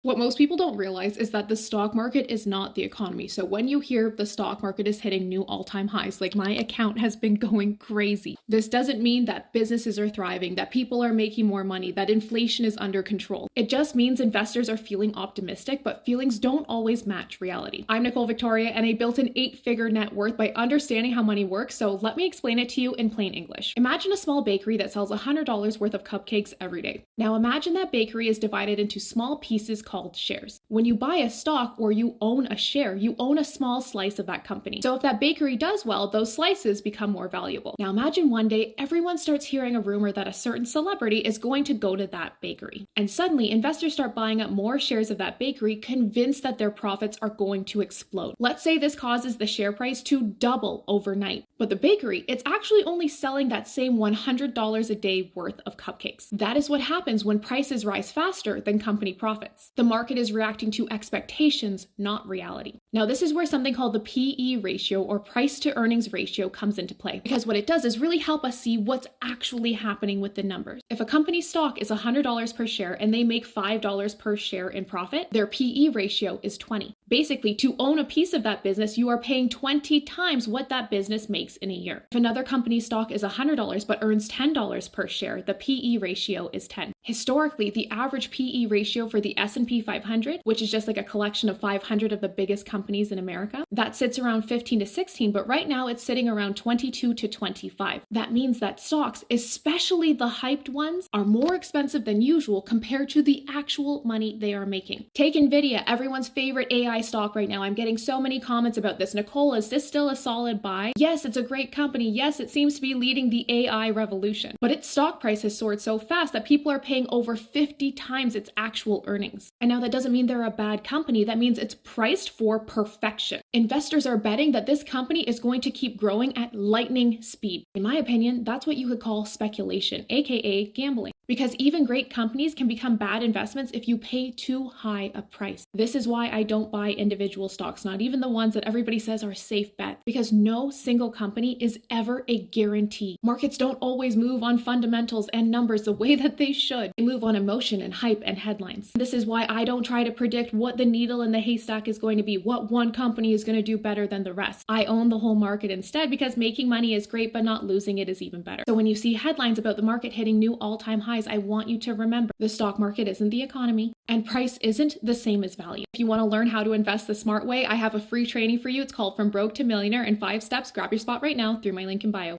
What most people don't realize is that the stock market is not the economy. So when you hear the stock market is hitting new all-time highs, like my account has been going crazy, this doesn't mean that businesses are thriving, that people are making more money, that inflation is under control. It just means investors are feeling optimistic, but feelings don't always match reality. I'm Nicole Victoria, and I built an 8-figure net worth by understanding how money works. So let me explain it to you in plain English. Imagine a small bakery that sells $100 worth of cupcakes every day. Now imagine that bakery is divided into small pieces called shares. When you buy a stock or you own a share, you own a small slice of that company. So if that bakery does well, those slices become more valuable. Now imagine one day everyone starts hearing a rumor that a certain celebrity is going to go to that bakery. And suddenly investors start buying up more shares of that bakery, convinced that their profits are going to explode. Let's say this causes the share price to double overnight. But the bakery, it's actually only selling that same $100 a day worth of cupcakes. That is what happens when prices rise faster than company profits. The market is reacting to expectations, not reality. Now, this is where something called the PE ratio, or price to earnings ratio, comes into play, because what it does is really help us see what's actually happening with the numbers. If a company's stock is $100 per share and they make $5 per share in profit, their PE ratio is 20. Basically, to own a piece of that business, you are paying 20 times what that business makes in a year. If another company's stock is $100 but earns $10 per share, the PE ratio is 10. Historically, the average PE ratio for the S&P 500, which is just like a collection of 500 of the biggest companies in America, that sits around 15 to 16, but right now it's sitting around 22 to 25. That means that stocks, especially the hyped ones, are more expensive than usual compared to the actual money they are making. Take Nvidia, everyone's favorite AI stock right now. I'm getting so many comments about this. Nicole, is this still a solid buy? Yes, it's a great company. Yes, it seems to be leading the AI revolution, but its stock price has soared so fast that people are paying over 50 times its actual earnings. And now that doesn't mean they're a bad company. That means it's priced for perfection. Investors are betting that this company is going to keep growing at lightning speed. In my opinion, that's what you could call speculation, aka gambling. Because even great companies can become bad investments if you pay too high a price. This is why I don't buy individual stocks, not even the ones that everybody says are safe bets, because no single company is ever a guarantee. Markets don't always move on fundamentals and numbers the way that they should. They move on emotion and hype and headlines. This is why I don't try to predict what the needle in the haystack is going to be, what one company is going to do better than the rest. I own the whole market instead, because making money is great, but not losing it is even better. So when you see headlines about the market hitting new all-time highs, I want you to remember the stock market isn't the economy, and price isn't the same as value. If you want to learn how to invest the smart way, I have a free training for you. It's called From Broke to Millionaire in 5 Steps. Grab your spot right now through my link in bio.